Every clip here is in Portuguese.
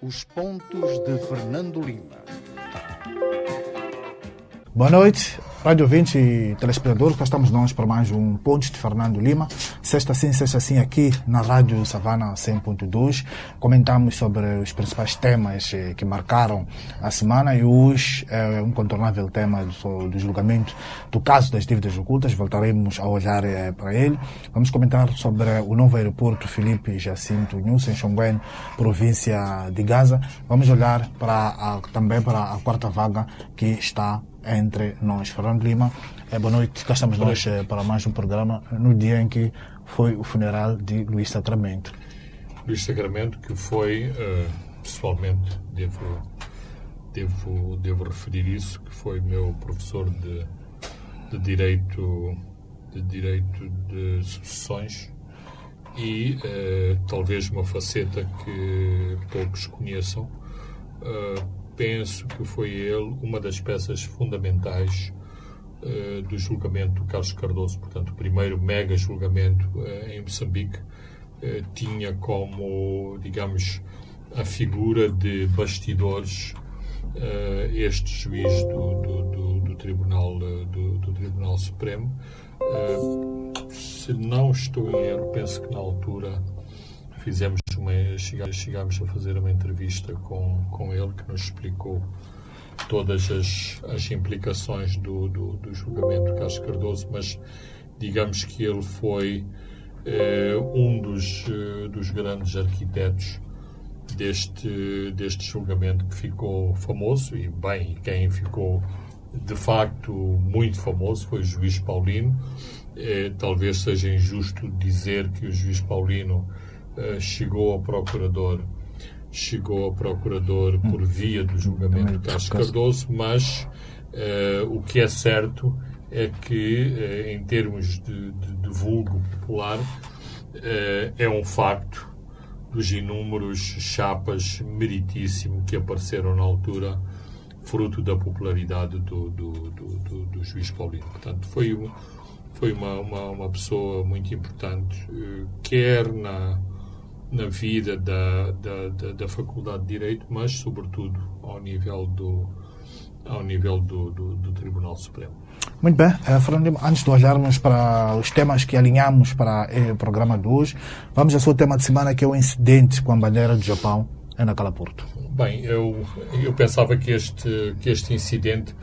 Os pontos de Fernando Lima. Boa noite, rádio ouvintes e telespectadores. Cá estamos nós para mais um Pontos de Fernando Lima. Sexta sim, aqui na Rádio Savana 100.2. Comentamos sobre os principais temas que marcaram a semana e hoje é um incontornável tema do julgamento do caso das dívidas ocultas. Voltaremos a olhar para ele. Vamos comentar sobre o novo aeroporto Filipe Jacinto Nunes, em Xonguen, província de Gaza. Vamos olhar também para a quarta vaga que está entre nós. Fernando Lima, boa noite. Cá estamos nós para mais um programa no dia em que foi o funeral de Luís Sacramento. Luís Sacramento, que foi, pessoalmente, devo referir isso, que foi meu professor de Direito de Sucessões e talvez uma faceta que poucos conheçam. Penso que foi ele uma das peças fundamentais do julgamento do Carlos Cardoso, portanto, o primeiro mega julgamento em Moçambique. Tinha como, digamos, a figura de bastidores este juiz do Tribunal Supremo. Se não estou em erro, penso que na altura chegámos a fazer uma entrevista com ele, que nos explicou todas as implicações do julgamento do Carlos Cardoso, mas digamos que ele foi um dos grandes arquitetos deste julgamento, que ficou famoso, e bem, quem ficou de facto muito famoso foi o juiz Paulino. Talvez seja injusto dizer que o juiz Paulino chegou ao procurador por via do julgamento de Carlos Cardoso, mas o que é certo é que, em termos de vulgo popular, é um facto dos inúmeros chapas meritíssimo que apareceram na altura, fruto da popularidade do juiz Paulino. Portanto, foi uma pessoa muito importante, quer na vida da Faculdade de Direito, mas, sobretudo, ao nível do Tribunal Supremo. Muito bem, Fernando, antes de olharmos para os temas que alinhamos para o programa de hoje, vamos ao seu tema de semana, que é o incidente com a bandeira do Japão em Nacala Porto. Bem, eu pensava que este incidente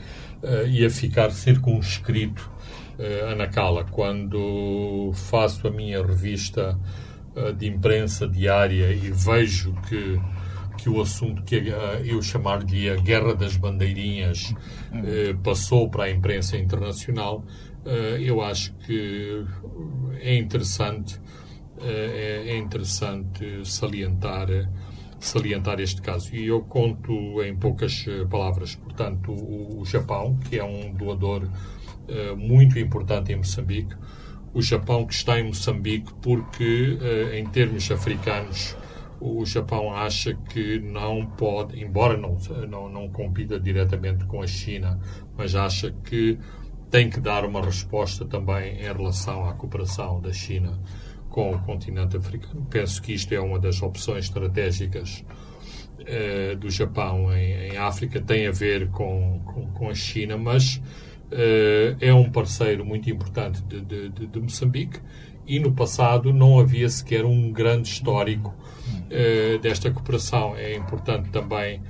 ia ficar circunscrito a Nacala. Quando faço a minha revista de imprensa diária e vejo que o assunto que eu chamar-lhe a Guerra das Bandeirinhas passou para a imprensa internacional, eu acho que é interessante salientar este caso. E eu conto em poucas palavras. Portanto, o Japão, que é um doador muito importante em Moçambique, o Japão que está em Moçambique porque, em termos africanos, o Japão acha que não pode, embora não compita diretamente com a China, mas acha que tem que dar uma resposta também em relação à cooperação da China com o continente africano. Penso que isto é uma das opções estratégicas do Japão em África, tem a ver com a China, mas é um parceiro muito importante de Moçambique, e no passado não havia sequer um grande histórico desta cooperação. É importante também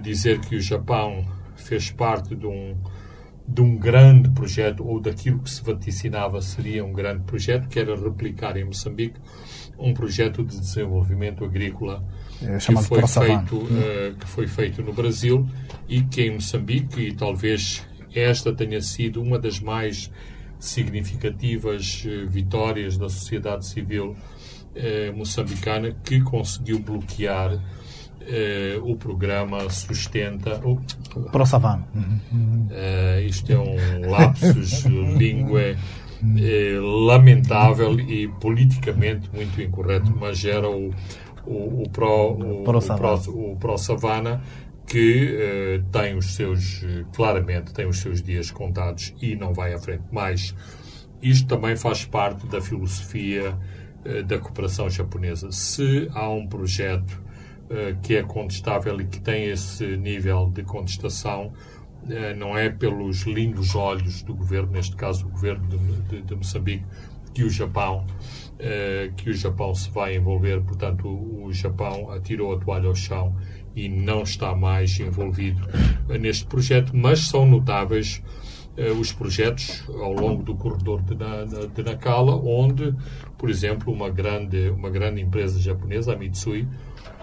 dizer que o Japão fez parte de um grande projeto, ou daquilo que se vaticinava seria um grande projeto, que era replicar em Moçambique um projeto de desenvolvimento agrícola que foi feito no Brasil, e que em Moçambique, e talvez esta tenha sido uma das mais significativas vitórias da sociedade civil moçambicana, que conseguiu bloquear o programa Sustenta... ProSavana. Isto é um lapsus língua lamentável e politicamente muito incorreto, mas era o ProSavana, que claramente tem os seus dias contados e não vai à frente. Mas isto também faz parte da filosofia da cooperação japonesa. Se há um projeto que é contestável e que tem esse nível de contestação, não é pelos lindos olhos do governo, neste caso o governo de Moçambique, que o Japão se vai envolver. Portanto, o Japão atirou a toalha ao chão e não está mais envolvido neste projeto, mas são notáveis os projetos ao longo do corredor de Nacala, onde, por exemplo, uma grande empresa japonesa, a Mitsui,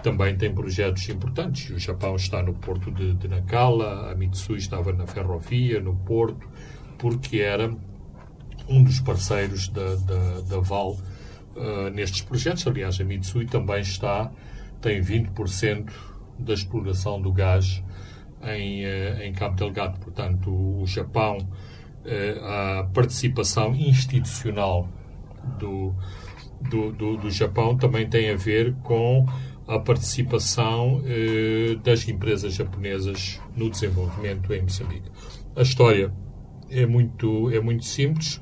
também tem projetos importantes. O Japão está no porto de Nacala, a Mitsui estava na ferrovia, no porto, porque era um dos parceiros da Vale nestes projetos. Aliás, a Mitsui também tem 20% da exploração do gás em Cabo Delgado. Portanto, o Japão, a participação institucional do Japão também tem a ver com a participação das empresas japonesas no desenvolvimento em Moçambique. A história é muito simples.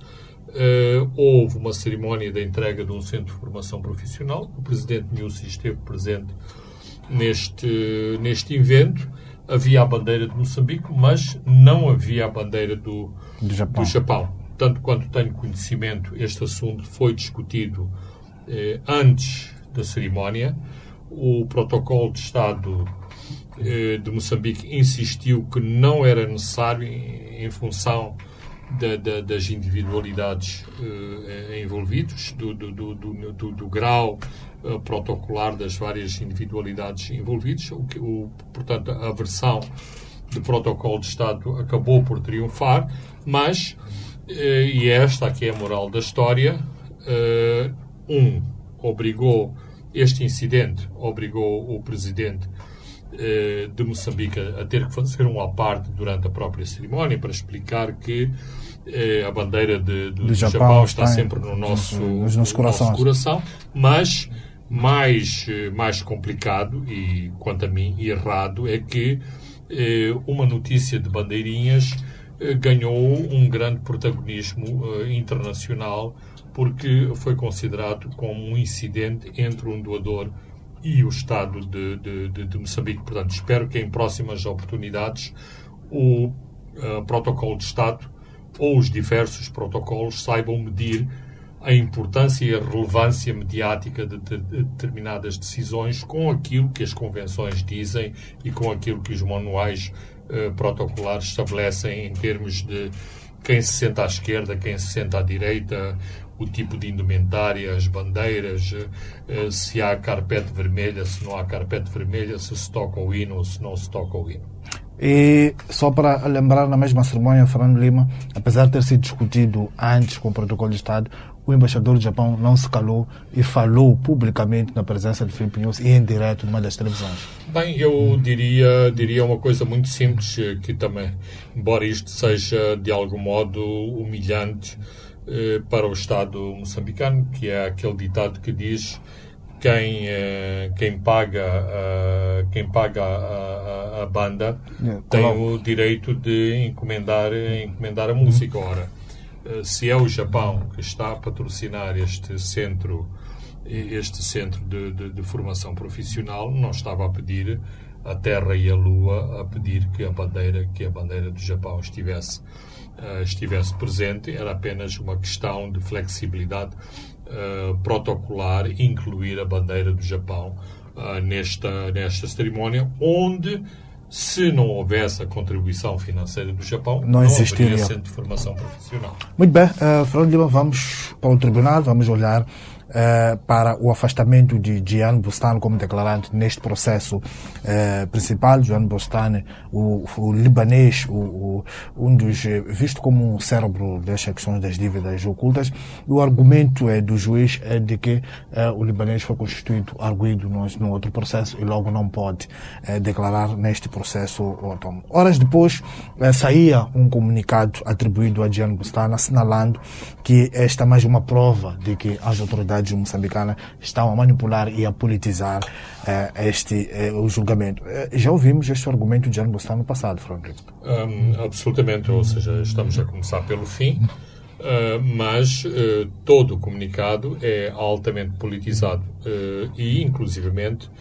Houve uma cerimónia de entrega de um centro de formação profissional. O presidente Nyusi esteve presente neste evento. Havia a bandeira de Moçambique, mas não havia a bandeira do Japão. Tanto quanto tenho conhecimento, este assunto foi discutido antes da cerimónia. O protocolo de Estado de Moçambique insistiu que não era necessário, em função das individualidades envolvidas, do grau protocolar das várias individualidades envolvidas. Portanto, a versão do protocolo de Estado acabou por triunfar, mas, e esta aqui é a moral da história, este incidente obrigou o presidente de Moçambique a ter que fazer um à parte durante a própria cerimónia para explicar que a bandeira do Japão está sempre no nosso coração, mas mais complicado e, quanto a mim, errado é que uma notícia de bandeirinhas ganhou um grande protagonismo internacional, porque foi considerado como um incidente entre um doador e o Estado de Moçambique. Portanto, espero que em próximas oportunidades o protocolo de Estado ou os diversos protocolos saibam medir a importância e a relevância mediática de determinadas decisões com aquilo que as convenções dizem e com aquilo que os manuais protocolares estabelecem em termos de quem se senta à esquerda, quem se senta à direita, o tipo de indumentária, as bandeiras, se há carpete vermelha, se não há carpete vermelha, se toca o hino ou se não se toca o hino. E só para lembrar, na mesma cerimónia, Fernando Lima, apesar de ter sido discutido antes com o protocolo de Estado, o embaixador do Japão não se calou e falou publicamente na presença de Filipe Nyusi e em direto numa das televisões. Bem, eu diria uma coisa muito simples, que também, embora isto seja de algum modo humilhante para o Estado moçambicano, que é aquele ditado que diz quem paga a banda tem o direito de encomendar a música. Ora, se é o Japão que está a patrocinar este centro de formação profissional, não estava a pedir a terra e a lua a pedir que a bandeira do Japão estivesse presente. Era apenas uma questão de flexibilidade protocolar, incluir a bandeira do Japão nesta cerimónia, onde, se não houvesse a contribuição financeira do Japão, não haveria centro de formação profissional. Muito bem, Fernando Lima, vamos para o tribunal, vamos olhar para o afastamento de Jean Bostane como declarante neste processo principal. Jean Bostane, o libanês, um dos visto como um cérebro das questões das dívidas ocultas. O argumento do juiz é de que o libanês foi constituído arguido no outro processo e logo não pode declarar neste processo autônomo. Horas depois saía um comunicado atribuído a Jean Bostane assinalando que esta é mais uma prova de que as autoridades moçambicanas estão a manipular e a politizar o julgamento. Já ouvimos este argumento de Jean Bostane no passado, Franklin? Absolutamente, ou seja, estamos a começar pelo fim. mas todo o comunicado é altamente politizado e, inclusivamente,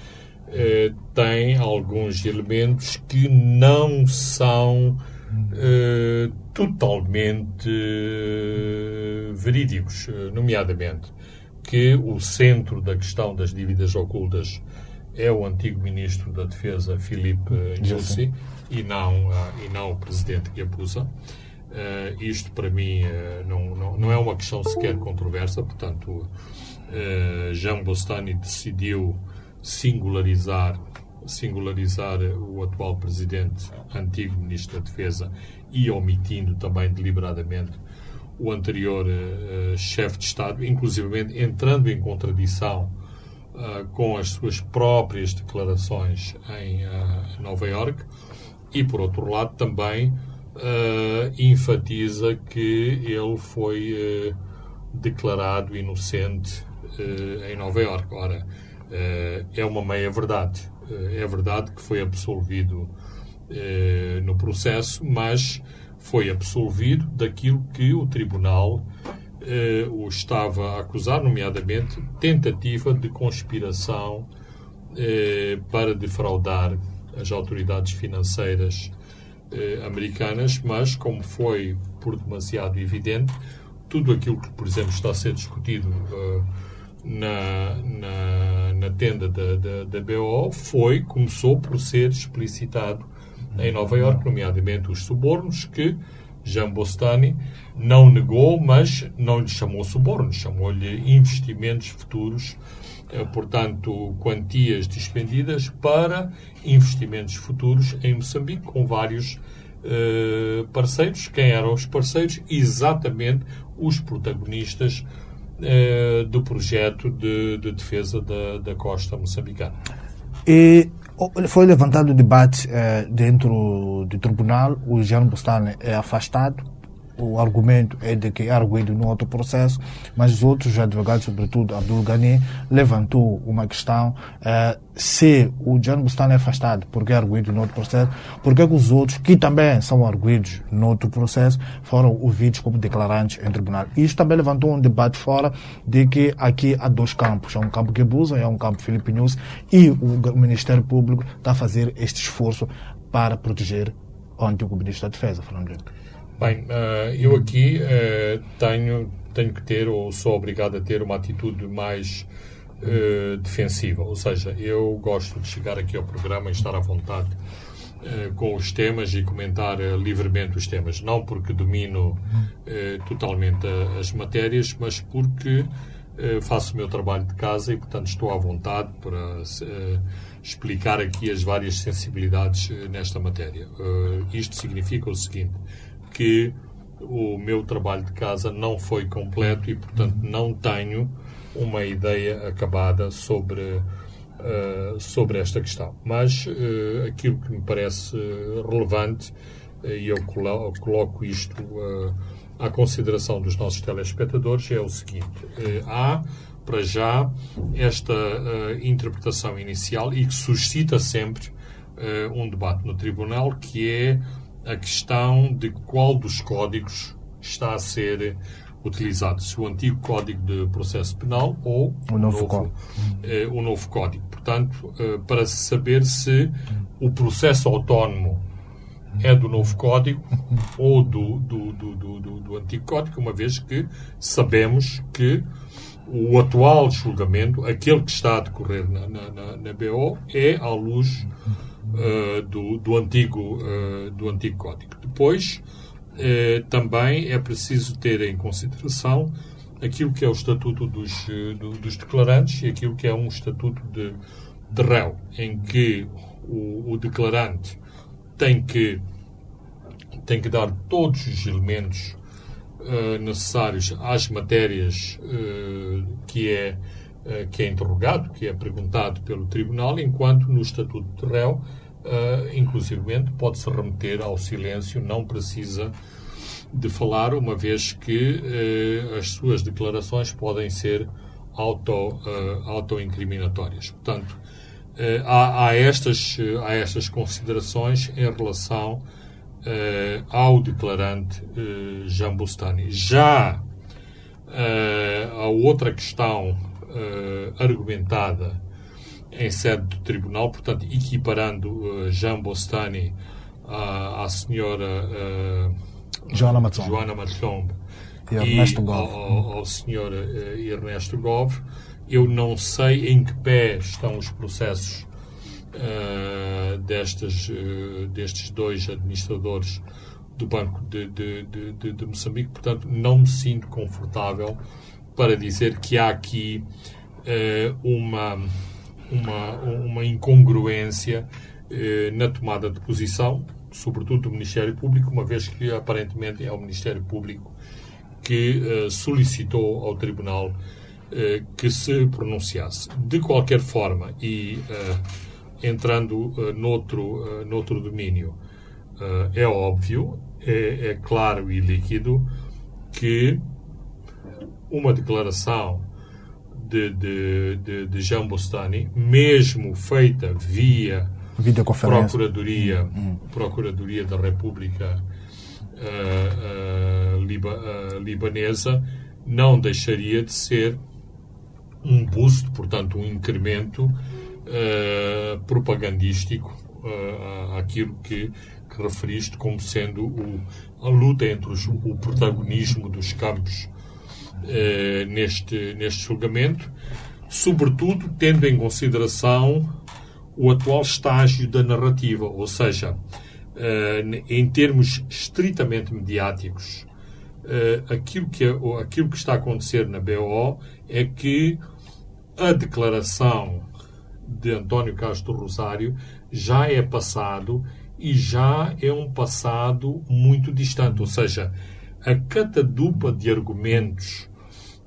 tem alguns elementos que não são totalmente verídicos, nomeadamente que o centro da questão das dívidas ocultas é o antigo ministro da Defesa, Filipe Nyusi, e não o presidente Guebuza. Isto, para mim, não é uma questão sequer controversa. Portanto, Jean Bostani decidiu singularizar o atual presidente, antigo ministro da Defesa, e omitindo também deliberadamente o anterior chefe de Estado, inclusivamente entrando em contradição com as suas próprias declarações em Nova Iorque, e, por outro lado, também enfatiza que ele foi declarado inocente em Nova Iorque. Ora, é uma meia-verdade. É verdade que foi absolvido no processo, mas foi absolvido daquilo que o tribunal o estava a acusar, nomeadamente tentativa de conspiração para defraudar as autoridades financeiras americanas, mas como foi por demasiado evidente, tudo aquilo que, por exemplo, está a ser discutido na tenda da BO começou por ser explicitado em Nova Iorque, nomeadamente os subornos, que Jean Bostani não negou, mas não lhe chamou subornos, chamou-lhe investimentos futuros, portanto, quantias dispendidas para investimentos futuros em Moçambique, com vários parceiros. Quem eram os parceiros? Exatamente os protagonistas do projeto de defesa da costa moçambicana. E foi levantado o debate dentro do tribunal. O Jean Bostani é afastado. O argumento é de que é arguído no outro processo, mas os outros advogados, sobretudo Abdul Ghani, levantou uma questão: se o Jean Bostani é afastado porque é arguído no outro processo, por que os outros, que também são arguídos no outro processo, foram ouvidos como declarantes em tribunal? Isto também levantou um debate fora de que aqui há dois campos: há um campo Guebuza e há um campo Filipe Nyusi, e o Ministério Público está a fazer este esforço para proteger o antigo Ministro da Defesa, Fernando Lima. Bem, eu aqui tenho que ter, ou sou obrigado a ter, uma atitude mais defensiva. Ou seja, eu gosto de chegar aqui ao programa e estar à vontade com os temas e comentar livremente os temas. Não porque domino totalmente as matérias, mas porque faço o meu trabalho de casa e, portanto, estou à vontade para explicar aqui as várias sensibilidades nesta matéria. Isto significa o seguinte: que o meu trabalho de casa não foi completo e, portanto, não tenho uma ideia acabada sobre esta questão. Mas aquilo que me parece relevante, e eu coloco isto à consideração dos nossos telespectadores, é o seguinte: há, para já, esta interpretação inicial, e que suscita sempre um debate no tribunal, que é a questão de qual dos códigos está a ser utilizado, se o antigo Código de Processo Penal ou o novo Código. Portanto, para se saber se o processo autónomo é do novo Código ou do antigo Código, uma vez que sabemos que o atual julgamento, aquele que está a decorrer na BO, é à luz do antigo Código. Depois, também é preciso ter em consideração aquilo que é o estatuto dos declarantes e aquilo que é um estatuto de réu, em que o declarante tem que dar todos os elementos necessários às matérias que é interrogado, que é perguntado pelo tribunal, enquanto no estatuto de réu, inclusivamente, pode-se remeter ao silêncio, não precisa de falar, uma vez que as suas declarações podem ser autoincriminatórias. Portanto, há estas considerações em relação ao declarante Jean Bostani. Já a outra questão argumentada em sede do tribunal, portanto, equiparando Jean Bostani à senhora Joana Matzombe e Ernesto ao senhor Ernesto Gove, eu não sei em que pé estão os processos destes dois administradores do Banco de Moçambique, portanto, não me sinto confortável para dizer que há aqui uma incongruência na tomada de posição, sobretudo do Ministério Público, uma vez que aparentemente é o Ministério Público que solicitou ao Tribunal que se pronunciasse. De qualquer forma, e entrando noutro domínio, é óbvio, é claro e líquido que uma declaração de Jean Bostani, mesmo feita via Procuradoria da República libanesa, não deixaria de ser um boost, portanto, um incremento propagandístico àquilo que referiste como sendo a luta entre o protagonismo dos campos neste julgamento, sobretudo tendo em consideração o atual estágio da narrativa, ou seja, em termos estritamente mediáticos, aquilo que está a acontecer na BO é que a declaração de António Castro Rosário já é passado e já é um passado muito distante, ou seja, a catadupa de argumentos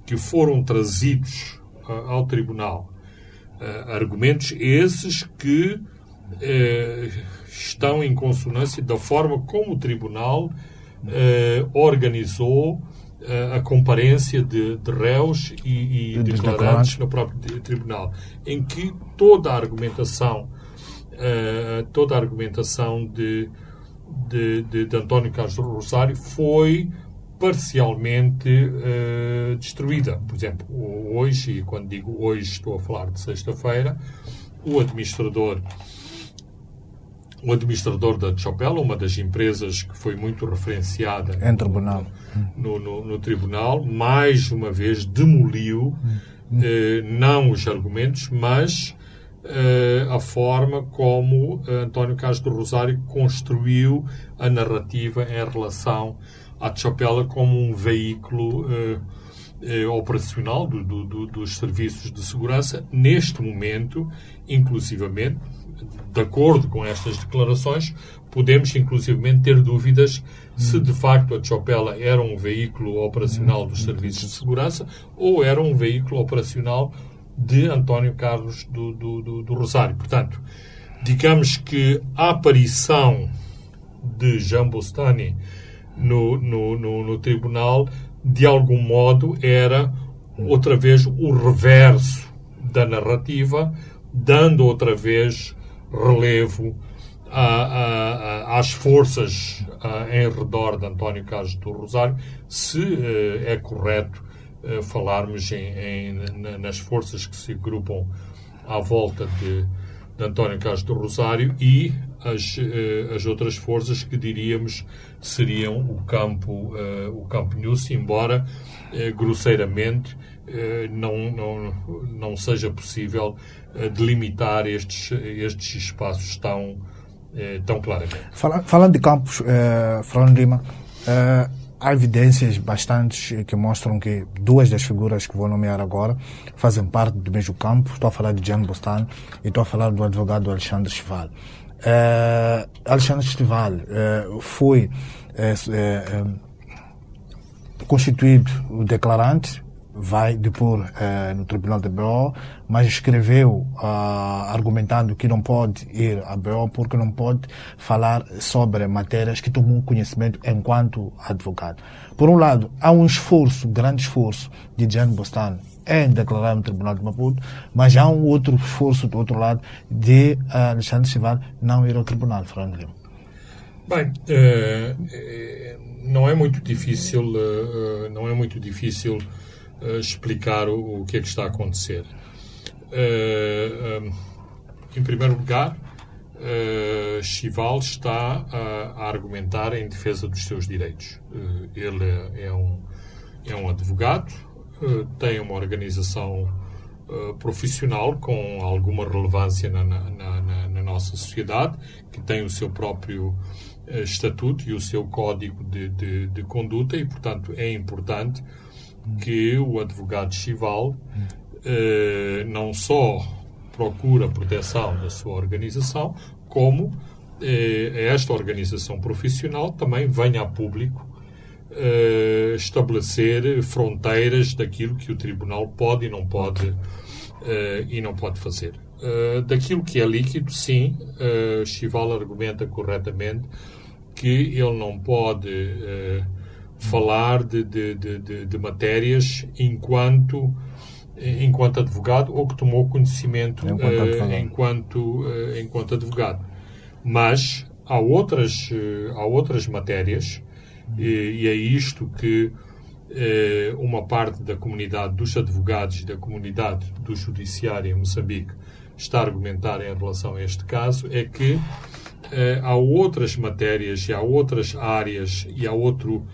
que foram trazidos ao Tribunal, argumentos esses que estão em consonância da forma como o Tribunal organizou a comparência de réus e declarantes no próprio Tribunal, em que toda a argumentação de António Castro Rosário foi parcialmente destruída. Por exemplo, hoje, e quando digo hoje estou a falar de sexta-feira, o administrador da Chopella, uma das empresas que foi muito referenciada no tribunal, mais uma vez demoliu não os argumentos, mas a forma como António Castro Rosário construiu a narrativa em relação à Chopella como um veículo operacional dos serviços de segurança. Neste momento, inclusivamente, de acordo com estas declarações, podemos inclusivamente ter dúvidas se de facto a Chopella era um veículo operacional dos serviços de segurança ou era um veículo operacional de António Carlos do Rosário. Portanto, digamos que a aparição de Jean Bostani no tribunal, de algum modo, era outra vez o reverso da narrativa, dando outra vez relevo às forças em redor de António Carlos do Rosário, se é correto falarmos nas forças que se agrupam à volta de António Carlos do Rosário e as outras forças que diríamos seriam o campo News, embora grosseiramente não seja possível delimitar estes espaços tão claramente. Falando de campos, Fernando Lima, há evidências bastantes que mostram que duas das figuras que vou nomear agora fazem parte do mesmo campo. Estou a falar de Jean Bostani e estou a falar do advogado Alexandre Estival. Alexandre Estival foi constituído o declarante, vai depor no Tribunal da BO, mas escreveu argumentando que não pode ir à BO porque não pode falar sobre matérias que tomou conhecimento enquanto advogado. Por um lado, há um grande esforço de Jean Bostani em declarar no Tribunal de Maputo, mas há um outro esforço do outro lado de Alexandre Estival não ir ao Tribunal, Fernando Lima. Bem, não é muito difícil, explicar o que é que está a acontecer. Em primeiro lugar, Chival está a argumentar em defesa dos seus direitos. Ele é um advogado, tem uma organização profissional com alguma relevância na nossa sociedade, que tem o seu próprio estatuto e o seu código de conduta e, portanto, é importante que o advogado Chival não só procura a proteção da sua organização, como esta organização profissional também venha a público estabelecer fronteiras daquilo que o tribunal pode e não pode fazer. Daquilo que é líquido, sim, Chival argumenta corretamente que ele não pode falar de matérias enquanto advogado ou que tomou conhecimento enquanto advogado. Mas há outras matérias, e é isto que uma parte da comunidade dos advogados e da comunidade do judiciário em Moçambique está a argumentar em relação a este caso, é que há outras matérias e há outras áreas e há outro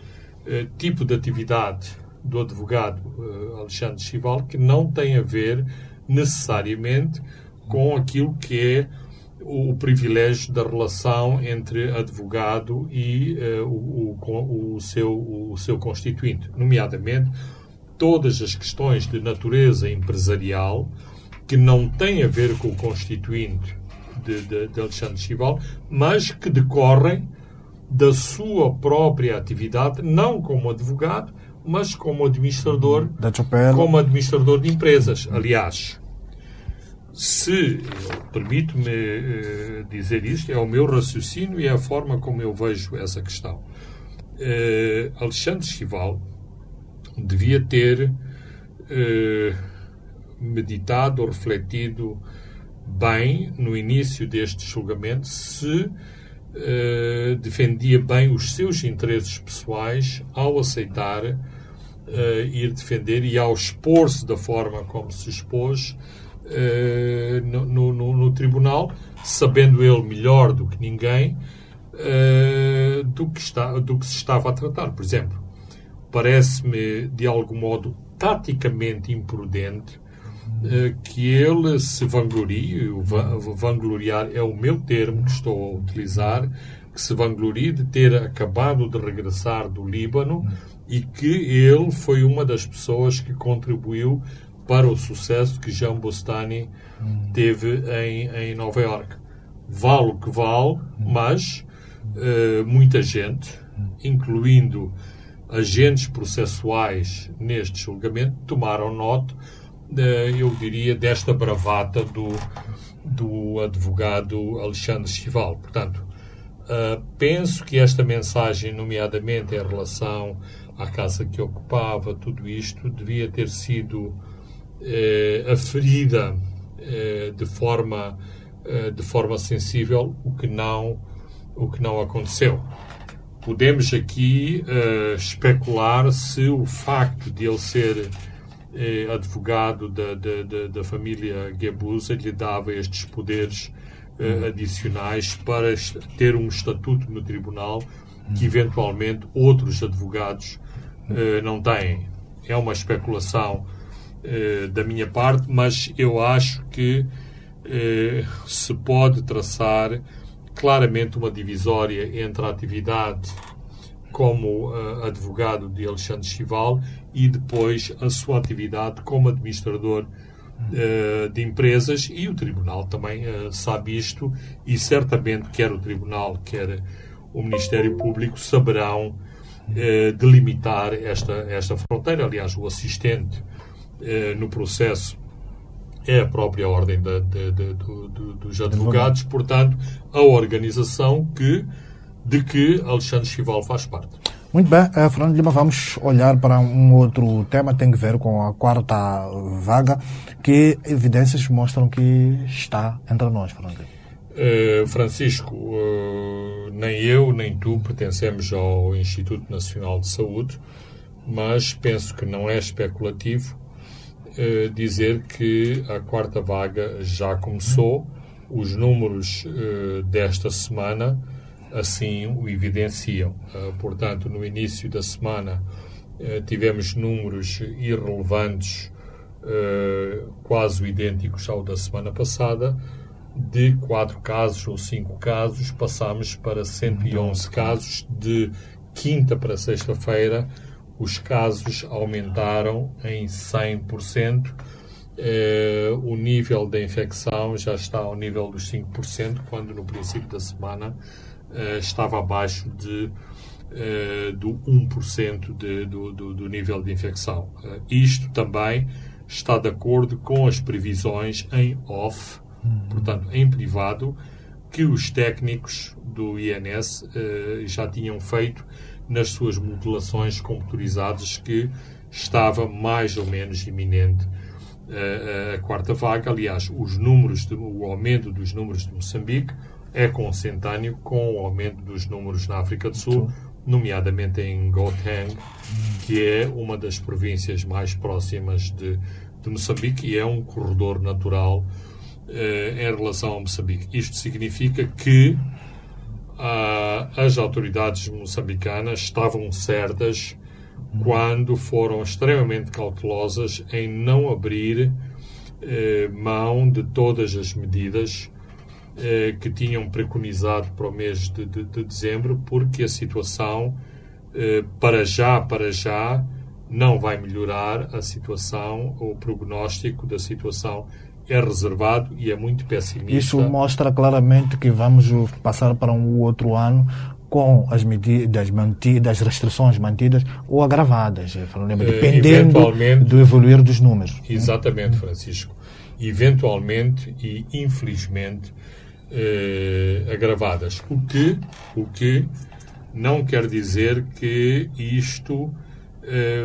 tipo de atividade do advogado Alexandre Chival que não tem a ver necessariamente com aquilo que é o privilégio da relação entre advogado e o seu constituinte, nomeadamente todas as questões de natureza empresarial que não têm a ver com o constituinte de Alexandre Chival, mas que decorrem da sua própria atividade, não como advogado, mas como administrador de empresas. Aliás, se permito-me dizer isto, é o meu raciocínio e é a forma como eu vejo essa questão. Alexandre Chival devia ter meditado ou refletido bem no início deste julgamento se defendia bem os seus interesses pessoais ao aceitar ir defender e ao expor-se da forma como se expôs no tribunal, sabendo ele melhor do que ninguém do que se estava a tratar. Por exemplo, parece-me de algum modo taticamente imprudente que ele se vanglorie, vangloriar é o meu termo que estou a utilizar, que se vanglorie de ter acabado de regressar do Líbano e que ele foi uma das pessoas que contribuiu para o sucesso que Jean Bostani teve em Nova Iorque. Vale o que vale, mas muita gente, incluindo agentes processuais neste julgamento, tomaram nota, eu diria, desta bravata do advogado Alexandre Chival. Portanto, penso que esta mensagem, nomeadamente em relação à casa que ocupava, tudo isto, devia ter sido aferida de forma sensível, o que não aconteceu. Podemos aqui especular se o facto de ele ser advogado da família Guebuza lhe dava estes poderes adicionais para ter um estatuto no tribunal que eventualmente outros advogados não têm. É uma especulação da minha parte, mas eu acho que se pode traçar claramente uma divisória entre a atividade como advogado de Alexandre Chival e depois a sua atividade como administrador de empresas, e o Tribunal também sabe isto, e certamente quer o Tribunal, quer o Ministério Público saberão delimitar esta fronteira. Aliás, o assistente no processo é a própria Ordem dos Advogados, portanto, a organização de que Alexandre Chival faz parte. Muito bem, Fernando Lima, vamos olhar para um outro tema, tem que ver com a quarta vaga, que evidências mostram que está entre nós, Fernando Lima. Francisco, nem eu nem tu pertencemos ao Instituto Nacional de Saúde, mas penso que não é especulativo dizer que a quarta vaga já começou. Os números desta semana assim o evidenciam. Portanto, no início da semana tivemos números irrelevantes, quase idênticos ao da semana passada. De 4 casos ou 5 casos, passámos para 111 casos. De quinta para sexta-feira, os casos aumentaram em 100%. O nível da infecção já está ao nível dos 5%, quando no princípio da semana estava abaixo do 1% do nível de infecção. Isto também está de acordo com as previsões em off, portanto, em privado, que os técnicos do INS já tinham feito nas suas modelações computarizadas, que estava mais ou menos iminente a quarta vaga. Aliás, o aumento dos números de Moçambique é consentâneo com o aumento dos números na África do Sul, nomeadamente em Gauteng, que é uma das províncias mais próximas de Moçambique e é um corredor natural em relação a Moçambique. Isto significa que as autoridades moçambicanas estavam certas quando foram extremamente cautelosas em não abrir mão de todas as medidas que tinham preconizado para o mês de dezembro, porque a situação, para já, não vai melhorar. A situação, o prognóstico da situação é reservado e é muito pessimista. Isso mostra claramente que vamos passar para um outro ano com as medidas mantidas, as restrições mantidas ou agravadas, dependendo do evoluir dos números. Exatamente, Francisco. Eventualmente e infelizmente agravadas. O que não quer dizer que isto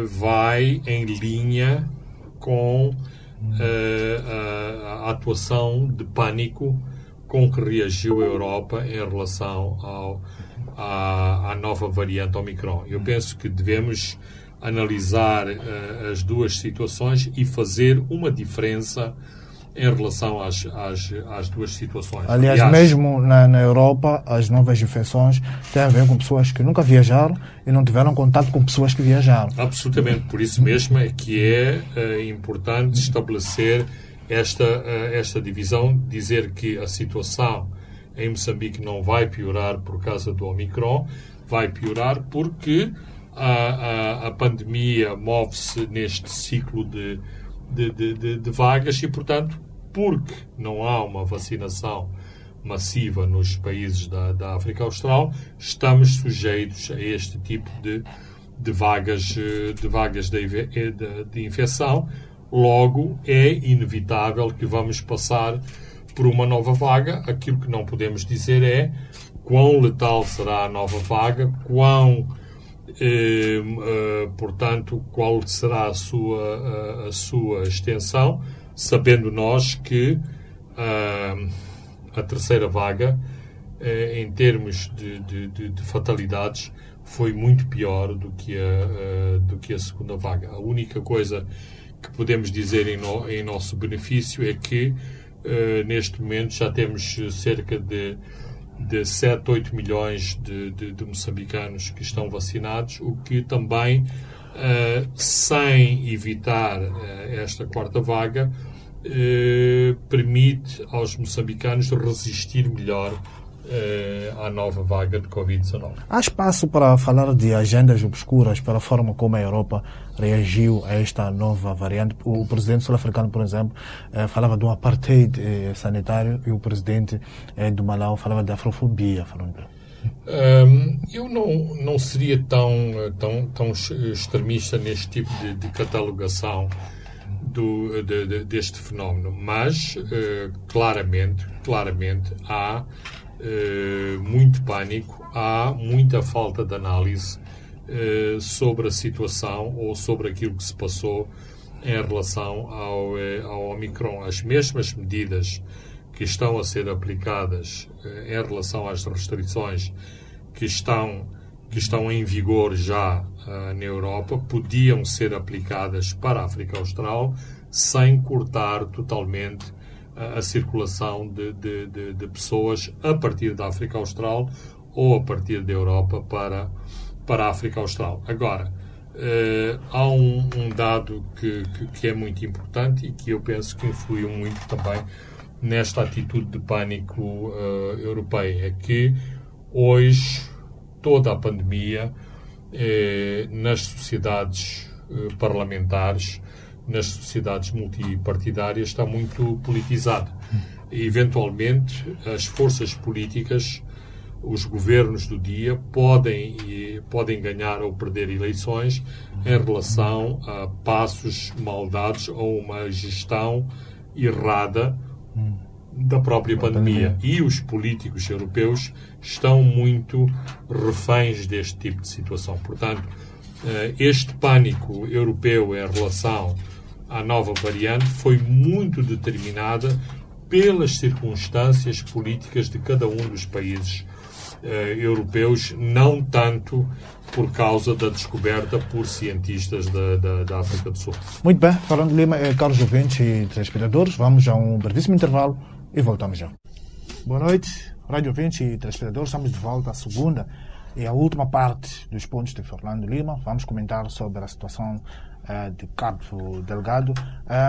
vai em linha com a atuação de pânico com que reagiu a Europa em relação à nova variante Omicron. Eu penso que devemos analisar as duas situações e fazer uma diferença em relação às duas situações. Aliás, mesmo na Europa, as novas infecções têm a ver com pessoas que nunca viajaram e não tiveram contato com pessoas que viajaram. Absolutamente. Por isso mesmo é que é importante estabelecer esta divisão, dizer que a situação em Moçambique não vai piorar por causa do Omicron, vai piorar porque a pandemia move-se neste ciclo de vagas e, portanto, porque não há uma vacinação massiva nos países da África Austral, estamos sujeitos a este tipo de vagas de infecção. Logo, é inevitável que vamos passar por uma nova vaga. Aquilo que não podemos dizer é quão letal será a nova vaga, portanto, qual será a sua extensão, sabendo nós que a terceira vaga, em termos de fatalidades, foi muito pior do que a segunda vaga. A única coisa que podemos dizer em nosso benefício é que, neste momento, já temos cerca de 7, 8 milhões de moçambicanos que estão vacinados, o que também, sem evitar esta quarta vaga, permite aos moçambicanos resistir melhor à nova vaga de Covid-19. Há espaço para falar de agendas obscuras para a forma como a Europa reagiu a esta nova variante. O presidente sul-africano, por exemplo, falava de um apartheid sanitário e o presidente do Malau falava de afrofobia. Eu não seria tão extremista neste tipo de catalogação deste fenómeno, mas claramente há muito pânico, há muita falta de análise sobre a situação ou sobre aquilo que se passou em relação ao Omicron. As mesmas medidas que estão a ser aplicadas em relação às restrições que estão em vigor já na Europa podiam ser aplicadas para a África Austral sem cortar totalmente a circulação de pessoas a partir da África Austral ou a partir da Europa para a África Austral. Agora, há um dado que é muito importante e que eu penso que influiu muito também nesta atitude de pânico europeia, é que hoje toda a pandemia nas sociedades parlamentares, nas sociedades multipartidárias, está muito politizada. E, eventualmente, as forças políticas, os governos do dia, podem ganhar ou perder eleições em relação a passos mal dados ou uma gestão errada da própria pandemia. E os políticos europeus estão muito reféns deste tipo de situação. Portanto, este pânico europeu em relação à nova variante foi muito determinada pelas circunstâncias políticas de cada um dos países europeus, não tanto por causa da descoberta por cientistas da África do Sul. Muito bem, Fernando Lima, caros ouvintes e telespectadores, vamos a um brevíssimo intervalo e voltamos já. Boa noite, rádio ouvintes e telespectadores, estamos de volta à segunda e a última parte dos pontos de Fernando Lima. Vamos comentar sobre a situação de Cabo Delgado.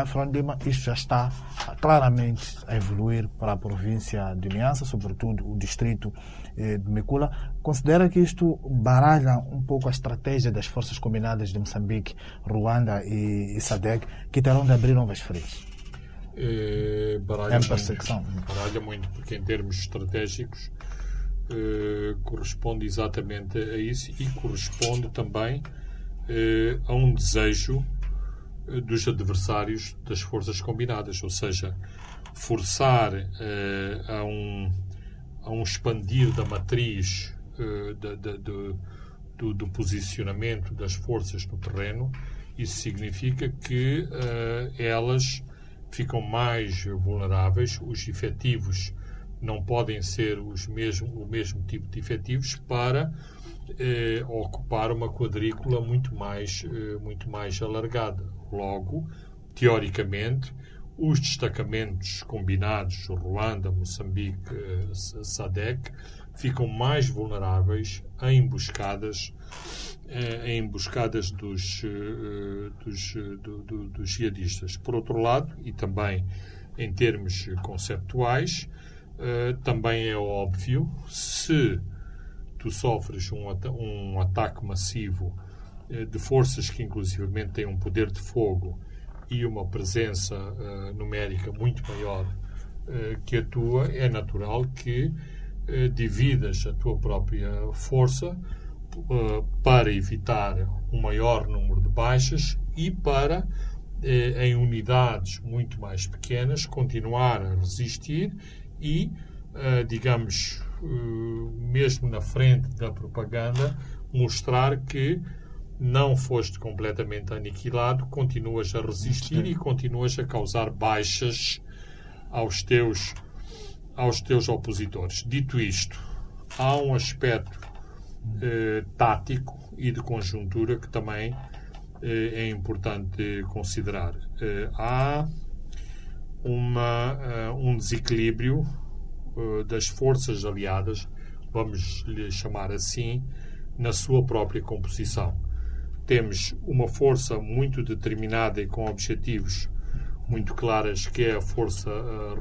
Fernando Lima, isto já está claramente a evoluir para a província de Niassa, sobretudo o distrito de Mekula. Considera que isto baralha um pouco a estratégia das forças combinadas de Moçambique, Ruanda e SADC, que terão de abrir novas frentes? Baralha muito, porque em termos estratégicos corresponde exatamente a isso e corresponde também a um desejo dos adversários das forças combinadas, ou seja, forçar a um expandir da matriz do posicionamento das forças no terreno. Isso significa que elas ficam mais vulneráveis, os efetivos não podem ser o mesmo tipo de efetivos para ocupar uma quadrícula muito mais alargada. Logo, teoricamente, os destacamentos combinados, Ruanda, Moçambique, SADC, ficam mais vulneráveis a emboscadas dos jihadistas. Por outro lado, e também em termos conceptuais, também é óbvio, se tu sofres um ataque massivo de forças que inclusivamente têm um poder de fogo e uma presença numérica muito maior que a tua, é natural que dividas a tua própria força para evitar um maior número de baixas e para, em unidades muito mais pequenas, continuar a resistir e, digamos, mesmo na frente da propaganda, mostrar que não foste completamente aniquilado, continuas a resistir e continuas a causar baixas aos teus opositores. Dito isto, há um aspecto tático e de conjuntura que também é importante considerar. Há um desequilíbrio das forças aliadas, vamos lhe chamar assim, na sua própria composição. Temos uma força muito determinada e com objetivos muito claros, que é a força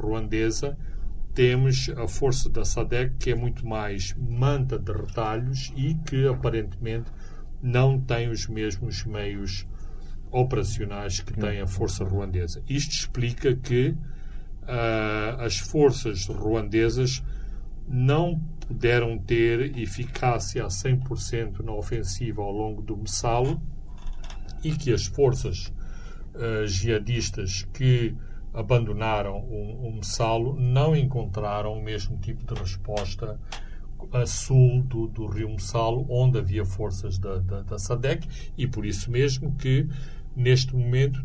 ruandesa. Temos a força da SADC, que é muito mais manta de retalhos e que aparentemente não tem os mesmos meios operacionais que tem a força ruandesa. Isto explica que as forças ruandesas não puderam ter eficácia a 100% na ofensiva ao longo do Messalo e que as forças jihadistas que abandonaram o Messalo não encontraram o mesmo tipo de resposta a sul do rio Messalo, onde havia forças da SADC, e por isso mesmo que neste momento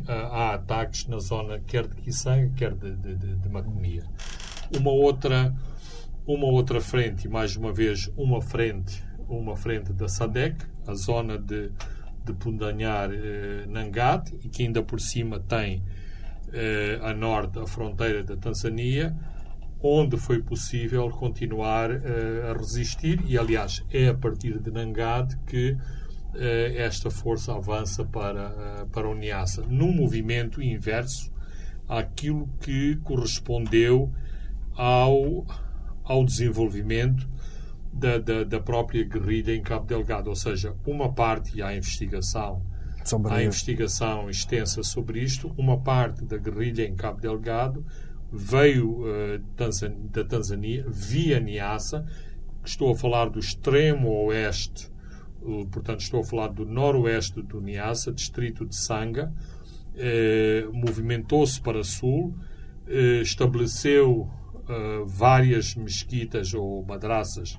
há ataques na zona quer de Kisanga, quer de Maconia. Uma outra frente, e mais uma vez uma frente da SADC, a zona de Pundanhar Nangat, e que ainda por cima tem a norte a fronteira da Tanzânia, onde foi possível continuar a resistir, e aliás é a partir de Nangat que esta força avança para o Niassa, num movimento inverso àquilo que correspondeu ao desenvolvimento da própria guerrilha em Cabo Delgado, ou seja, uma parte, e há investigação extensa sobre isto, uma parte da guerrilha em Cabo Delgado veio da Tanzânia via Niassa. Estou a falar do extremo oeste, portanto estou a falar do noroeste do Niassa, distrito de Sanga, movimentou-se para sul, estabeleceu várias mesquitas ou madraças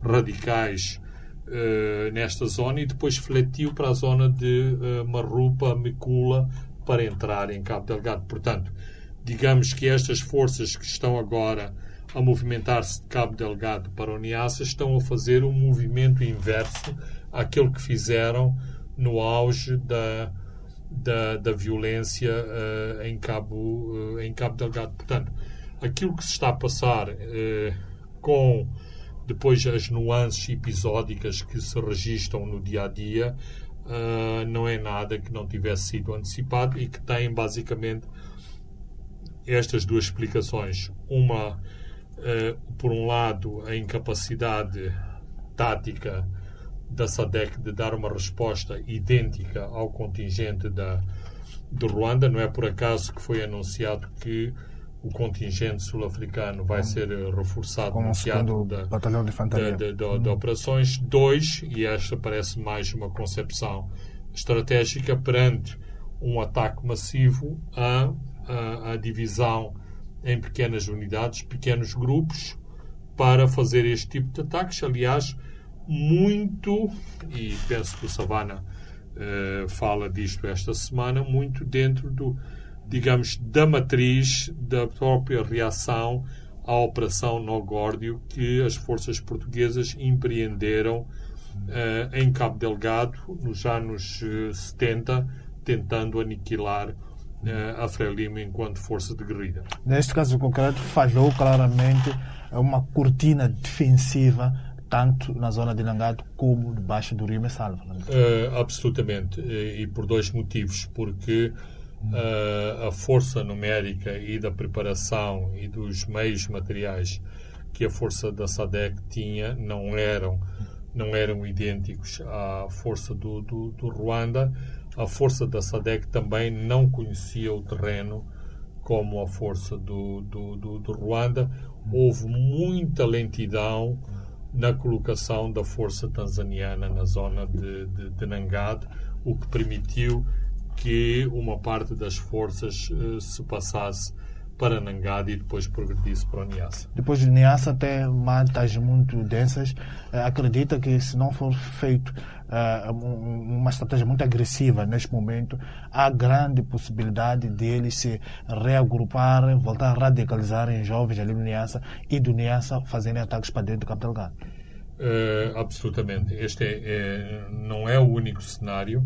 radicais nesta zona, e depois fletiu para a zona de Marrupa, Mekula, para entrar em Cabo Delgado. Portanto, digamos que estas forças que estão agora a movimentar-se de Cabo Delgado para o Niassa estão a fazer um movimento inverso àquele que fizeram no auge da violência em Cabo Delgado. Portanto, aquilo que se está a passar com depois as nuances episódicas que se registram no dia-a-dia não é nada que não tivesse sido antecipado e que tem basicamente estas duas explicações. Uma, por um lado, a incapacidade tática da SADC de dar uma resposta idêntica ao contingente de Ruanda. Não é por acaso que foi anunciado que o contingente sul-africano vai ser reforçado no teatro batalhão de infantaria de operações. 2, e esta parece mais uma concepção estratégica, perante um ataque massivo a divisão em pequenas unidades, pequenos grupos, para fazer este tipo de ataques. Aliás, muito, e penso que o Savana fala disto esta semana, muito dentro da matriz da própria reação à Operação Nogórdio que as forças portuguesas empreenderam em Cabo Delgado nos anos 70, tentando aniquilar a Frelimo enquanto força de guerrilha. Neste caso concreto, falhou claramente uma cortina defensiva tanto na zona de Nangato como debaixo do Rio Messalva. Absolutamente, e por 2 motivos. Porque a força numérica e da preparação e dos meios materiais que a força da SADC tinha não eram idênticos à força do Ruanda. A força da SADC também não conhecia o terreno como a força do Ruanda. Houve muita lentidão na colocação da força tanzaniana na zona de Nangat, o que permitiu que uma parte das forças se passasse para Nangat e depois progredisse para o Niassa. Depois de Niassa até matas muito densas. Acredita que se não for feito uma estratégia muito agressiva neste momento, há grande possibilidade deles se reagruparem, voltar a radicalizarem jovens ali no Niassa e do Niassa fazerem ataques para dentro do Cabo Delgado? Absolutamente. Este não é o único cenário,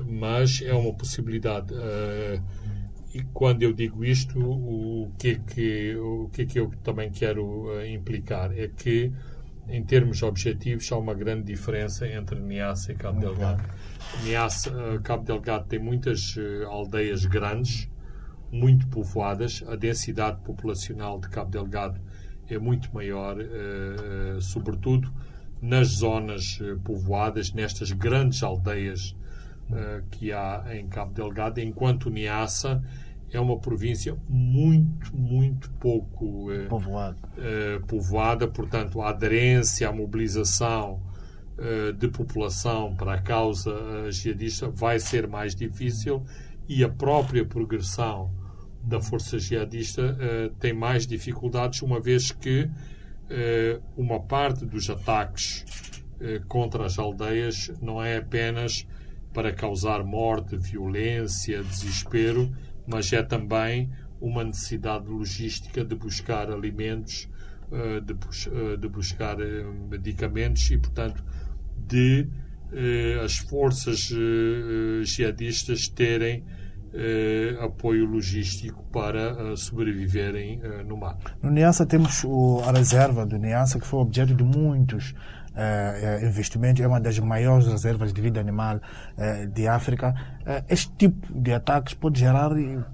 mas é uma possibilidade. E quando eu digo isto, o que é que eu também quero implicar? É que, em termos objetivos, há uma grande diferença entre Niassa e Cabo Delgado. Cabo Delgado tem muitas aldeias grandes, muito povoadas. A densidade populacional de Cabo Delgado é muito maior, sobretudo nas zonas povoadas, nestas grandes aldeias que há em Cabo Delgado, enquanto Niassa é uma província muito pouco povoada, portanto a aderência, a mobilização de população para a causa jihadista vai ser mais difícil, e a própria progressão da força jihadista tem mais dificuldades, uma vez que uma parte dos ataques contra as aldeias não é apenas para causar morte, violência, desespero, mas é também uma necessidade logística de buscar alimentos, de buscar medicamentos e, portanto, de as forças jihadistas terem apoio logístico para sobreviverem no mar. No Niassa temos a reserva do Niassa, que foi objeto de muitos investimentos, é uma das maiores reservas de vida animal de África. Este tipo de ataques pode gerar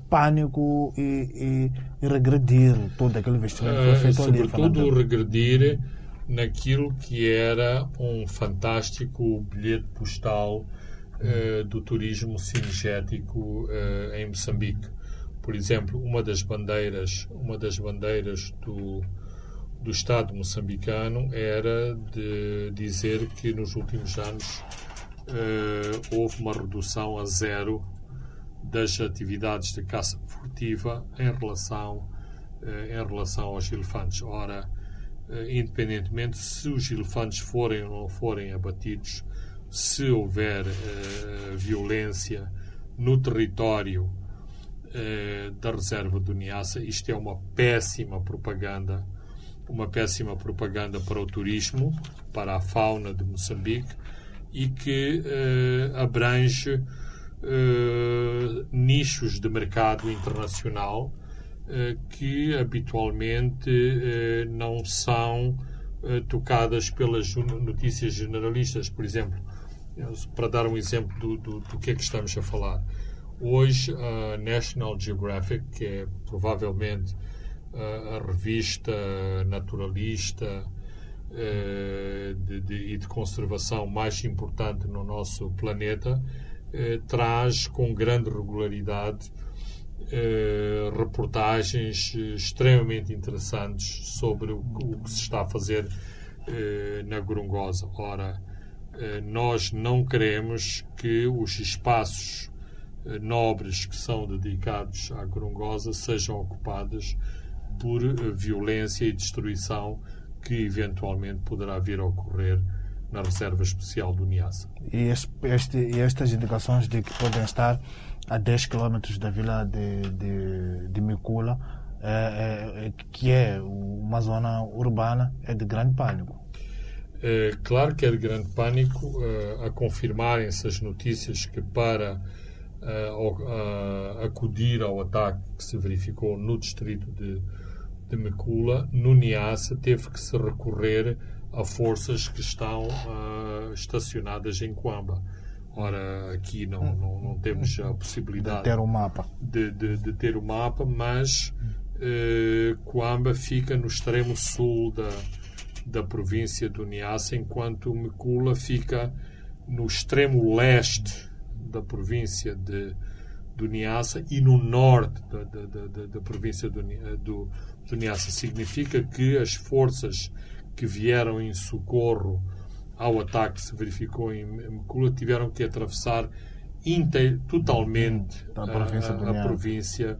pânico e regredir todo aquele investimento que foi feito ali. Sobretudo regredir naquilo que era um fantástico bilhete postal do turismo cinegético em Moçambique. Por exemplo, uma das bandeiras do Estado moçambicano era de dizer que nos últimos anos houve uma redução a zero das atividades de caça furtiva em relação aos elefantes. Ora, independentemente se os elefantes forem ou não forem abatidos, se houver violência no território da reserva do Niassa, isto é uma péssima propaganda para o turismo, para a fauna de Moçambique e que abrange nichos de mercado internacional que habitualmente não são tocadas pelas notícias generalistas. Por exemplo, para dar um exemplo do que é que estamos a falar, hoje a National Geographic, que é provavelmente a revista naturalista e de conservação mais importante no nosso planeta, traz com grande regularidade reportagens extremamente interessantes sobre o que se está a fazer na Gorongosa. Ora, nós não queremos que os espaços nobres que são dedicados à Gorongosa sejam ocupados por violência e destruição que eventualmente poderá vir a ocorrer na Reserva Especial do Niassa. E estas indicações de que podem estar a 10 km da vila de Micula, que é uma zona urbana, é de grande pânico. Claro que é de grande pânico, a confirmarem-se as notícias que para acudir ao ataque que se verificou no distrito de Micula, no Niassa teve que se recorrer a forças que estão estacionadas em Coamba. Ora, aqui não temos a possibilidade de ter um mapa, de ter o mapa, mas Coamba fica no extremo sul da província do Niassa, enquanto Micula fica no extremo leste da província do Niassa e no norte da província do Niassa. Significa que as forças que vieram em socorro ao ataque que se verificou em Micula tiveram que atravessar totalmente a província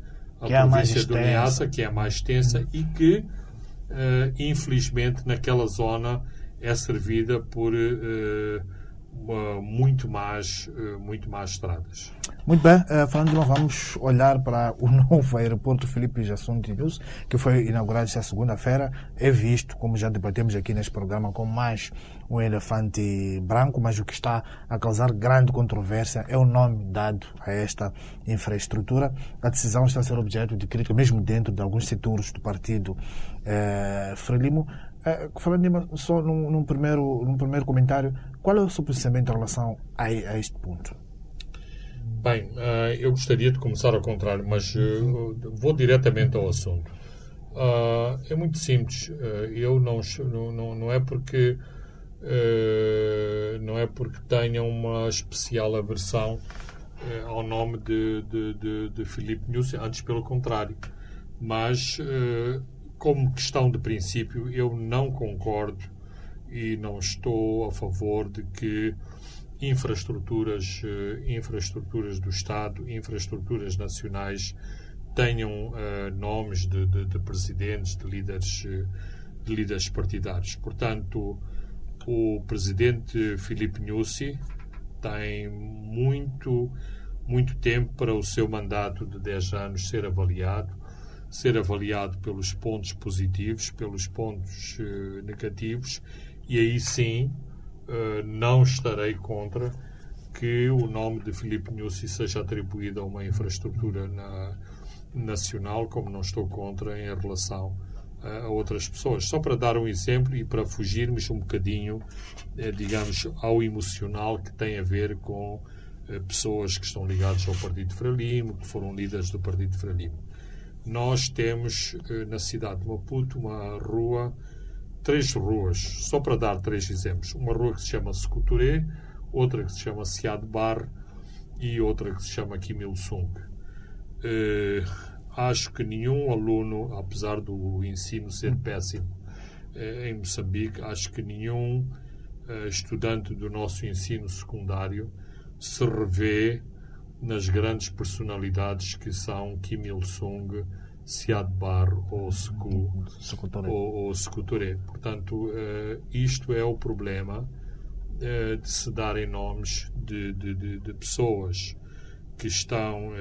do Niassa, que é a mais extensa e que, infelizmente, naquela zona é servida por muito mais estradas. Muito bem, falando de novo, vamos olhar para o novo aeroporto Filipe Jacinto Nyusi, que foi inaugurado esta segunda-feira. É visto, como já debatemos aqui neste programa, como mais um elefante branco, mas o que está a causar grande controvérsia é o nome dado a esta infraestrutura. A decisão está a ser objeto de crítica, mesmo dentro de alguns setores do partido Frelimo. Falando só num primeiro comentário, qual é o seu posicionamento em relação a este ponto? Bem, eu gostaria de começar ao contrário, mas vou diretamente ao assunto. É muito simples. Eu não é porque tenha uma especial aversão ao nome de Filipe Nyusi, antes pelo contrário. Mas como questão de princípio, eu não concordo e não estou a favor de que infraestruturas do Estado, infraestruturas nacionais tenham nomes de presidentes, de líderes partidários. Portanto, o presidente Filipe Nyusi tem muito tempo para o seu mandato de 10 anos ser avaliado pelos pontos positivos, pelos pontos negativos, e aí sim não estarei contra que o nome de Filipe Nyusi seja atribuído a uma infraestrutura nacional, como não estou contra em relação a outras pessoas. Só para dar um exemplo e para fugirmos um bocadinho, digamos, ao emocional que tem a ver com pessoas que estão ligadas ao Partido Frelimo, que foram líderes do Partido Frelimo. Nós temos na cidade de Maputo três ruas, só para dar 3 exemplos. Uma rua que se chama Secuturé, outra que se chama Siad Barre e outra que se chama Kim Il-sung. Acho que nenhum aluno, apesar do ensino ser péssimo em Moçambique, acho que nenhum estudante do nosso ensino secundário se revê nas grandes personalidades que são Kim Il-sung, Siad Barre ou Secuturé. Portanto, isto é o problema de se darem nomes de pessoas que estão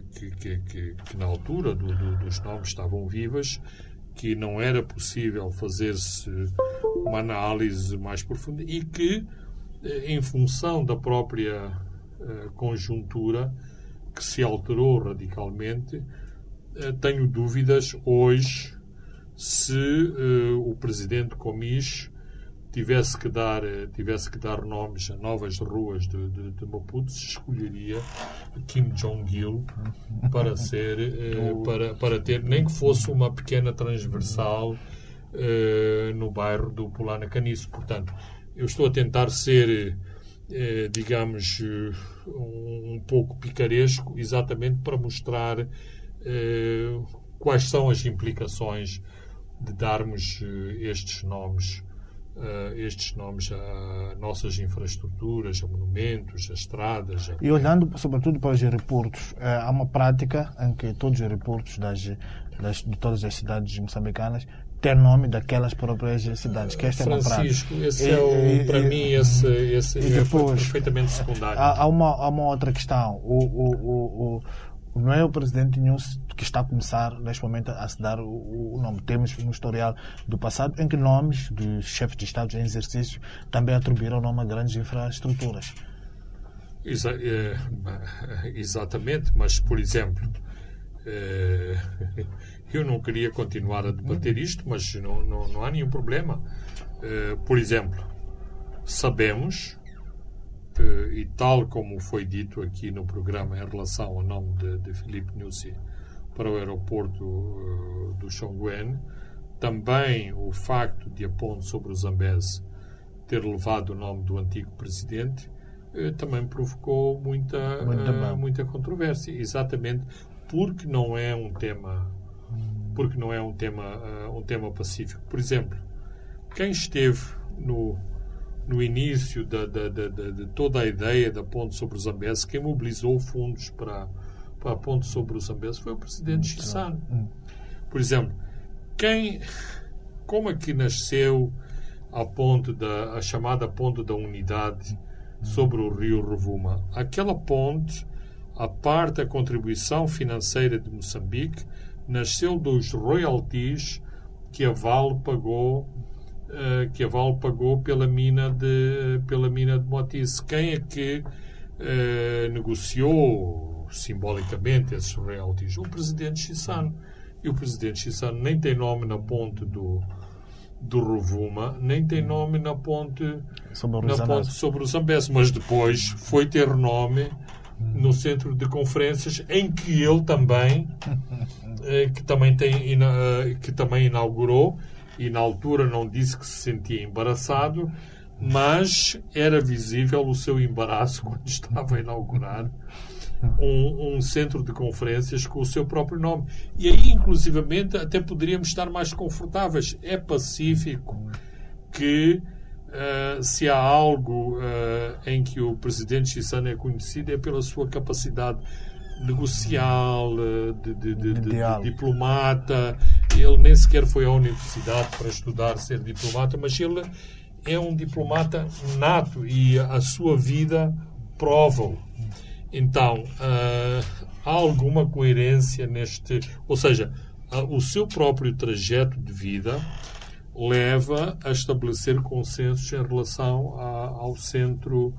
que na altura dos nomes estavam vivas, que não era possível fazer-se uma análise mais profunda e que, em função da própria conjuntura que se alterou radicalmente, tenho dúvidas hoje se o presidente Comiche tivesse que dar nomes a novas ruas de Maputo, se escolheria Kim Jong-il para ser para ter, nem que fosse uma pequena transversal no bairro do Pulana Caniço. Portanto, eu estou a tentar ser digamos um pouco picaresco, exatamente para mostrar quais são as implicações de darmos estes nomes a nossas infraestruturas, a monumentos, a estradas. E olhando sobretudo para os aeroportos, há uma prática em que todos os aeroportos de todas as cidades moçambicanas têm nome daquelas próprias cidades, que esta Francisco, é uma prática. Esse é para mim esse depois, é perfeitamente secundário. Há uma outra questão. Não é o presidente Nyusi que está a começar neste momento a se dar o nome. Temos um historial do passado em que nomes de chefes de Estado em exercício também atribuíram nome a grandes infraestruturas. Exatamente, mas, por exemplo, eu não queria continuar a debater isto, mas não há nenhum problema. Por exemplo, sabemos, e tal como foi dito aqui no programa em relação ao nome de Filipe Nyusi para o aeroporto do Chongqing, também o facto de a ponte sobre o Zambeze ter levado o nome do antigo presidente também provocou muita controvérsia, exatamente porque não é um tema pacífico. Por exemplo, quem esteve no início de toda a ideia da ponte sobre o Zambeze, quem mobilizou fundos para a ponte sobre o Zambeze foi o presidente Chissano. Por exemplo, como é que nasceu a chamada ponte da unidade sobre o rio Rovuma? Aquela ponte, a parte da contribuição financeira de Moçambique, nasceu dos royalties que a Vale pagou pela mina de Moatize. Quem é que negociou simbolicamente esses royalties? O presidente Chissano. E o presidente Chissano nem tem nome na ponte do Rovuma, nem tem nome na ponte sobre o Zambeze, mas depois foi ter nome no centro de conferências em que ele também que também inaugurou, e na altura não disse que se sentia embaraçado, mas era visível o seu embaraço quando estava a inaugurar um centro de conferências com o seu próprio nome. E aí, inclusivamente, até poderíamos estar mais confortáveis. É pacífico que, se há algo em que o presidente Chissano é conhecido, é pela sua capacidade negocial, de diplomata. Ele nem sequer foi à universidade para estudar ser diplomata, mas ele é um diplomata nato e a sua vida aprova-o. Então, há alguma coerência neste... Ou seja, o seu próprio trajeto de vida leva a estabelecer consensos em relação ao centro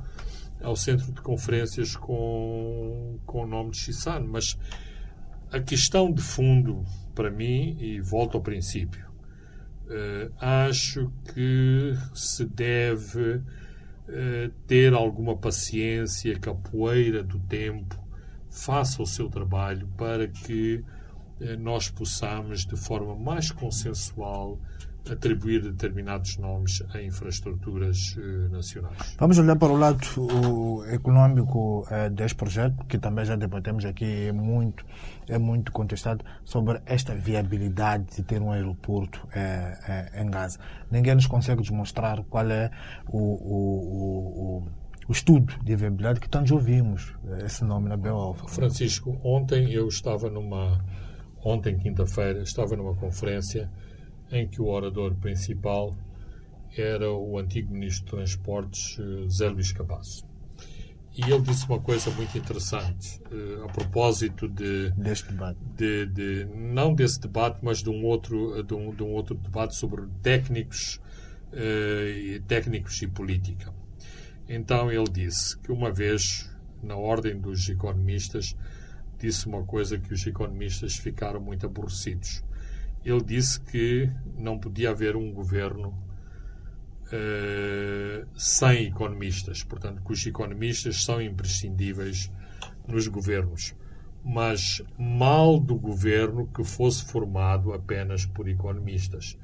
de conferências com o nome de Chissano. Mas a questão de fundo, para mim, e volto ao princípio, acho que se deve ter alguma paciência, que a poeira do tempo faça o seu trabalho para que nós possamos, de forma mais consensual, atribuir determinados nomes a infraestruturas nacionais. Vamos olhar para o lado econômico deste projeto, que também já debatemos aqui, é muito contestado, sobre esta viabilidade de ter um aeroporto em Gaza. Ninguém nos consegue demonstrar qual é o estudo de viabilidade que tantos ouvimos, esse nome na Beowulf. Francisco, ontem, quinta-feira, estava numa conferência em que o orador principal era o antigo Ministro de Transportes, Zé Luís Cabasso. E ele disse uma coisa muito interessante, a propósito deste debate. Não desse debate, mas de um outro debate sobre técnicos e política. Então ele disse que uma vez, na ordem dos economistas, disse uma coisa que os economistas ficaram muito aborrecidos. Ele disse que não podia haver um governo sem economistas. Portanto, que os economistas são imprescindíveis nos governos. Mas mal do governo que fosse formado apenas por economistas.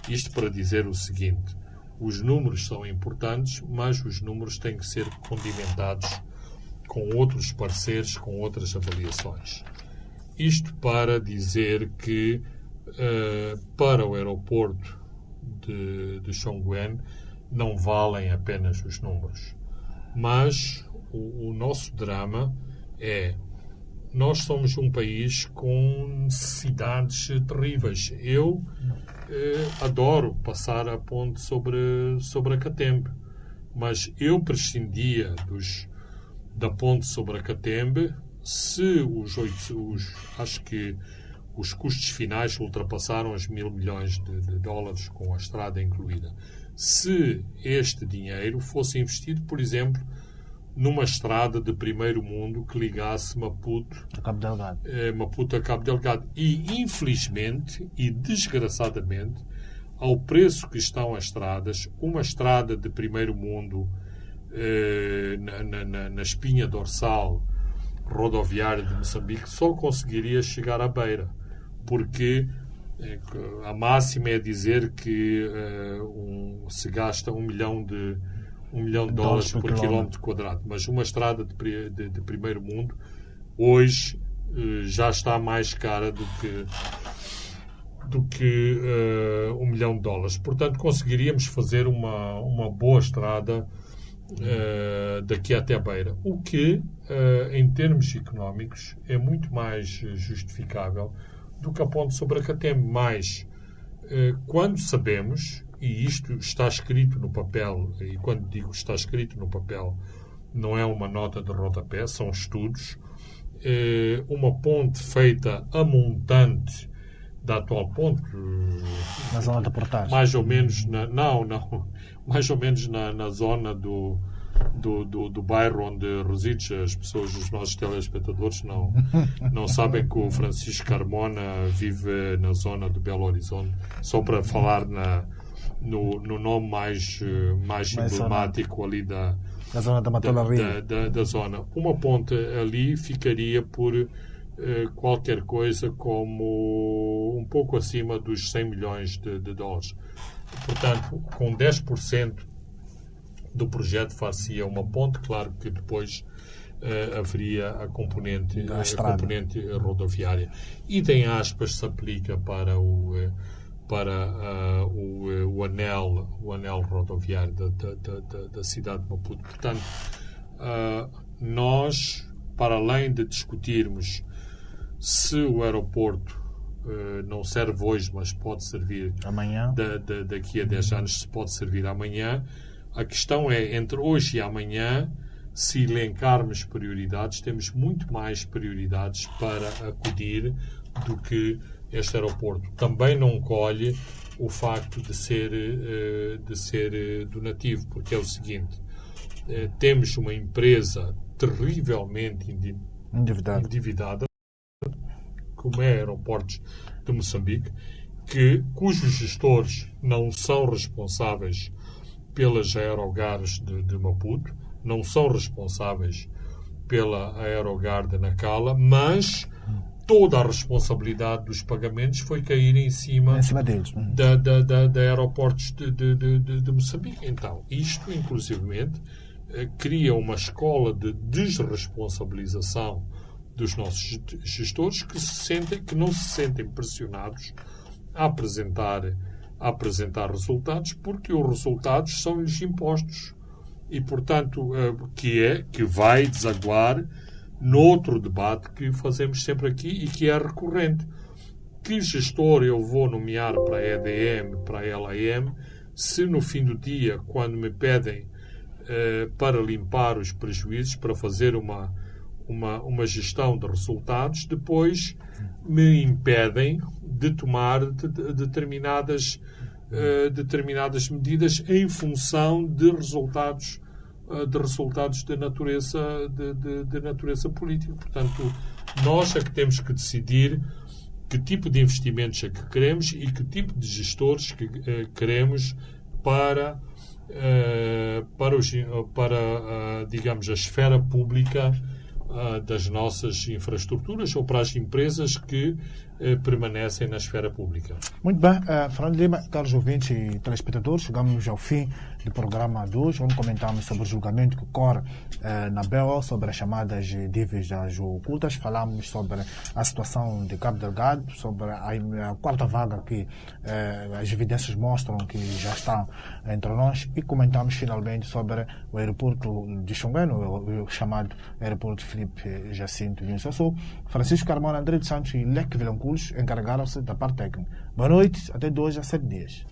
Isto para dizer o seguinte: os números são importantes, mas os números têm que ser condimentados com outros parceiros, com outras avaliações. Isto para dizer que para o aeroporto de Chongqing não valem apenas os números. Mas o nosso drama é: nós somos um país com necessidades terríveis. Eu adoro passar a ponte sobre a Catembe, mas eu prescindia da ponte sobre a Catembe se acho que os custos finais ultrapassaram os $1.000 milhões com a estrada incluída. Se este dinheiro fosse investido, por exemplo, numa estrada de primeiro mundo que ligasse Maputo a Cabo Delgado. E, infelizmente e desgraçadamente, ao preço que estão as estradas, uma estrada de primeiro mundo na espinha dorsal rodoviária de Moçambique só conseguiria chegar à beira, porque a máxima é dizer que se gasta $1 milhão de dólares por quilómetro quadrado. Mas uma estrada de primeiro mundo hoje já está mais cara do que $1 milhão. Portanto, conseguiríamos fazer uma boa estrada daqui até a beira. O que, em termos económicos, é muito mais justificável do que a ponte sobre a Catembe. Mas, quando sabemos, e isto está escrito no papel, e quando digo está escrito no papel, não é uma nota de rodapé, são estudos, uma ponte feita a montante da atual ponte, na zona da portagem, mais ou menos mais ou menos na zona do bairro onde resides. As pessoas, os nossos telespectadores não sabem que o Francisco Carmona vive na zona de Belo Horizonte, só para falar no nome mais emblemático ali da zona da Matola Rio. Da zona. Uma ponte ali ficaria por qualquer coisa como um pouco acima dos $100 milhões de dólares. Portanto, com 10% do projeto far-se-ia uma ponte. Claro que depois haveria a componente rodoviária. E em aspas se aplica para o anel rodoviário da cidade de Maputo. Portanto, nós, para além de discutirmos se o aeroporto não serve hoje, mas pode servir amanhã, daqui a 10 anos, se pode servir amanhã, a questão é, entre hoje e amanhã, se elencarmos prioridades, temos muito mais prioridades para acudir do que este aeroporto. Também não colhe o facto de ser donativo, porque é o seguinte, temos uma empresa terrivelmente endividada, como é Aeroportos de Moçambique, cujos gestores não são responsáveis pelas aerogares de Maputo, não são responsáveis pela aerogar de Nacala, mas toda a responsabilidade dos pagamentos foi cair em cima deles. Da Aeroportos de Moçambique. Então, isto, inclusivamente, cria uma escola de desresponsabilização dos nossos gestores que não se sentem pressionados a apresentar resultados, porque os resultados são-lhes impostos. E, portanto, que vai desaguar noutro debate que fazemos sempre aqui e que é recorrente. Que gestor eu vou nomear para a EDM, para a LAM, se no fim do dia, quando me pedem para limpar os prejuízos, para fazer uma gestão de resultados, depois me impedem de tomar determinadas medidas em função de resultados de natureza política. Portanto, nós é que temos que decidir que tipo de investimentos é que queremos e que tipo de gestores que queremos para digamos, a esfera pública das nossas infraestruturas ou para as empresas que permanecem na esfera pública. Muito bem, Fernando Lima, caros ouvintes e telespectadores, chegamos ao fim do programa de hoje, onde comentamos sobre o julgamento que ocorre na BO, sobre as chamadas dívidas ocultas, falamos sobre a situação de Cabo Delgado, sobre a quarta vaga que as evidências mostram que já está entre nós, e comentamos finalmente sobre o aeroporto de Xongano, o chamado aeroporto Filipe Jacinto Insosso. Francisco Carmona, André de Santos e Leque Vilanculos encarregaram-se da parte técnica. Boa noite, até 2 a 7 dias.